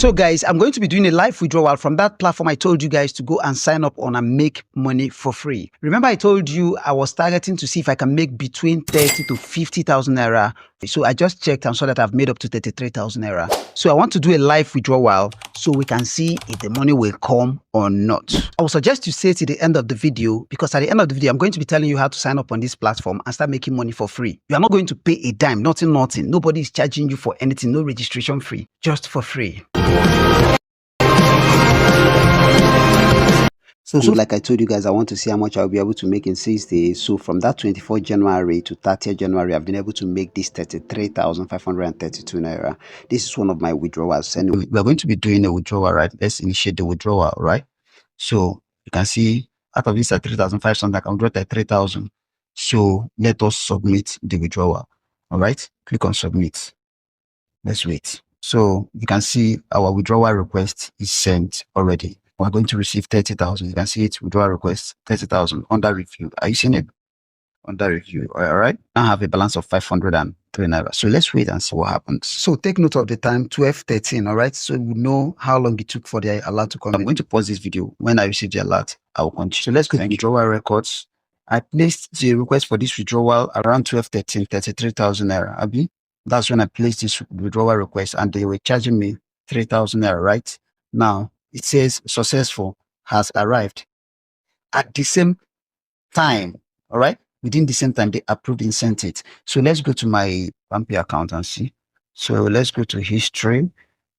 So guys, I'm going to be doing a live withdrawal from that platform I told you guys to go and sign up on and make money for free. Remember I told you I was targeting to see if I can make between 30 to 50,000 naira. So I just checked and saw that I've made up to 33,000 naira. So I want to do a live withdrawal so we can see if the money will come or not. I will suggest you stay to the end of the video, because at the end of the video, I'm going to be telling you how to sign up on this platform and start making money for free. You are not going to pay a dime, nothing. Nobody is charging you for anything, no registration fee, just for free. So like I told you guys, I want to see how much I'll be able to make in 6 days. So from that 24th January to 30th January, I've been able to make this 33,532 naira. This is one of my withdrawals. Anyway, we're going to be doing a withdrawal, right? Let's initiate the withdrawal, right? So you can see out of this 3,500, I can withdraw 3,000. So let us submit the withdrawal. All right, click on submit. Let's wait. So you can see our withdrawal request is sent already. We're going to receive 30,000. You can see it, withdrawal request 30,000 under review. Are you seeing it? Under review. All right. I have a balance of 503 naira. So let's wait and see what happens. So take note of the time, 12:13. All right. So we know how long it took for the alert to come. I'm going to pause this video. When I receive the alert, I will continue. So let's go to withdrawal records. I placed the request for this withdrawal around 12:13, 33,000 naira. Abi? That's when I placed this withdrawal request and they were charging me 3,000 naira, right? Now it says successful, has arrived at the same time. All right. Within the same time, they approved and sent it. So let's go to my Pampay account and see. So let's go to history,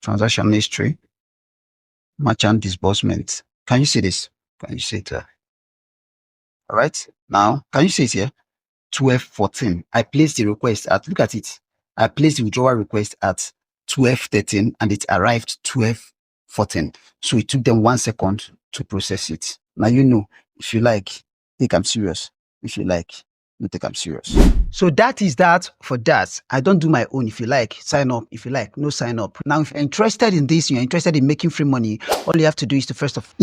transaction history, merchant disbursement. Can you see this? Can you see it? All right. Now, can you see it here? 12:14. I placed the request at, look at it. I placed the withdrawal request at 12:13 and it arrived 12:14. So it took them 1 second to process it. Now, you know, if you like, think I'm serious. If you like, you think I'm serious. So that is that for that. I don't do my own. If you like, sign up. If you like, no sign up. Now, if you're interested in this, you're interested in making free money, all you have to do is to first of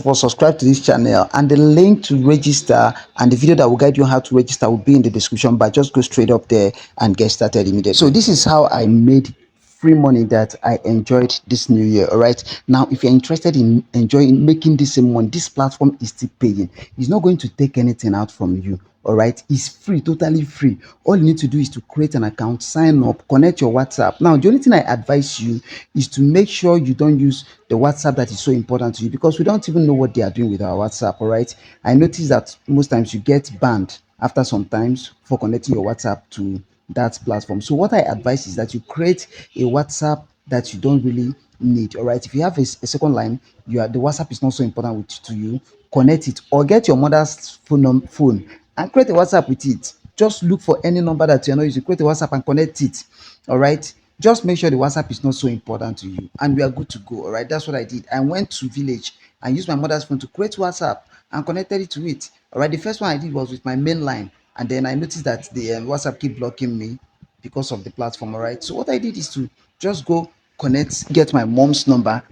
all subscribe to this channel, and the link to register and the video that will guide you on how to register will be in the description. But just go straight up there and get started immediately. So this is how I made free money that I enjoyed this new year. All right. Now, if you're interested in enjoying making this same money, this platform is still paying. It's not going to take anything out from you. All right. It's free, totally free. All you need to do is to create an account, sign up, connect your WhatsApp. Now, the only thing I advise you is to make sure you don't use the WhatsApp that is so important to you, because we don't even know what they are doing with our WhatsApp. All right. I notice that most times you get banned after some times for connecting your WhatsApp to that platform. So what I advise is that you create a WhatsApp that you don't really need. All right. If you have a second line, the WhatsApp is not so important to you, connect it, or get your mother's phone and create a WhatsApp with it. Just look for any number that you're not using, create a WhatsApp and connect it. All right. Just make sure the WhatsApp is not so important to you and we are good to go. All right. That's what I did. I went to village and used my mother's phone to create WhatsApp and connected it to it. All right. The first one I did was with my main line. And then I noticed that the WhatsApp keep blocking me because of the platform. All right. So what I did is to just go connect, get my mom's number,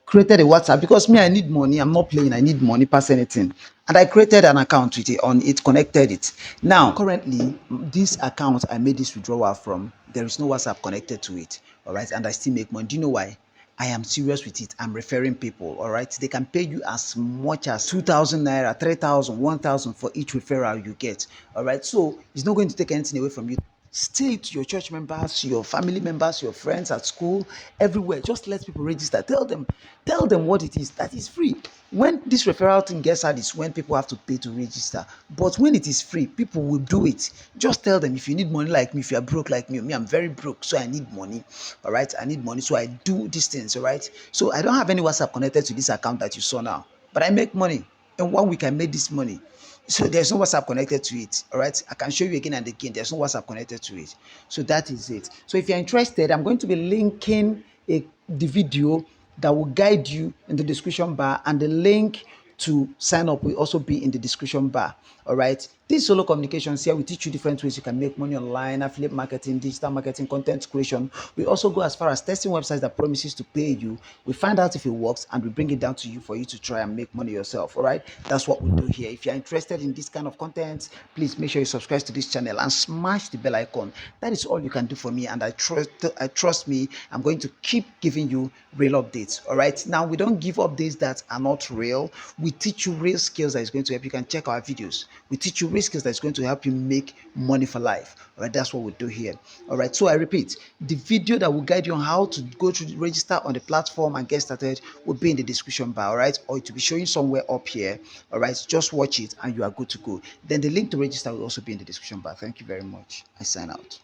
created a WhatsApp, because me, I need money. I'm not playing. I need money past anything. And I created an account with it on it, connected it. Now, currently, this account I made this withdrawal from, there is no WhatsApp connected to it. All right. And I still make money. Do you know why? I am serious with it. I'm referring people. All right. They can pay you as much as 2,000 naira, 3,000, 1,000 for each referral you get. All right. So it's not going to take anything away from you. Stay to your church members, your family members, your friends at school, everywhere. Just let people register. Tell them what it is. That is free. When this referral thing gets hard is when people have to pay to register. But when it is free, people will do it. Just tell them, if you need money like me, if you are broke like me, I'm very broke, so I need money. All right, I need money, so I do these things. All right. So I don't have any WhatsApp connected to this account that you saw now, but I make money. In 1 week, I made this money. So there's no WhatsApp connected to it. All right. I can show you again and again. There's no WhatsApp connected to it. So that is it. So if you're interested, I'm going to be linking the video that will guide you in the description bar, and the link to sign up will also be in the description bar. All right. This solo communications here, we teach you different ways you can make money online, affiliate marketing, digital marketing, content creation. We also go as far as testing websites that promises to pay you. We find out if it works and we bring it down to you for you to try and make money yourself. All right, that's what we do here. If you're interested in this kind of content, please make sure you subscribe to this channel and smash the bell icon. That is all you can do for me, and I trust me, I'm going to keep giving you real updates. All right, now we don't give updates that are not real. We teach you real skills that is going to help you. Can check our videos. We teach you real skills that is going to help you make money for life. All right, that's what we do here. All right, so I repeat, the video that will guide you on how to go to register on the platform and get started will be in the description bar. All right, or it will be showing somewhere up here. All right, just watch it and you are good to go. Then the link to register will also be in the description bar. Thank you very much. I sign out.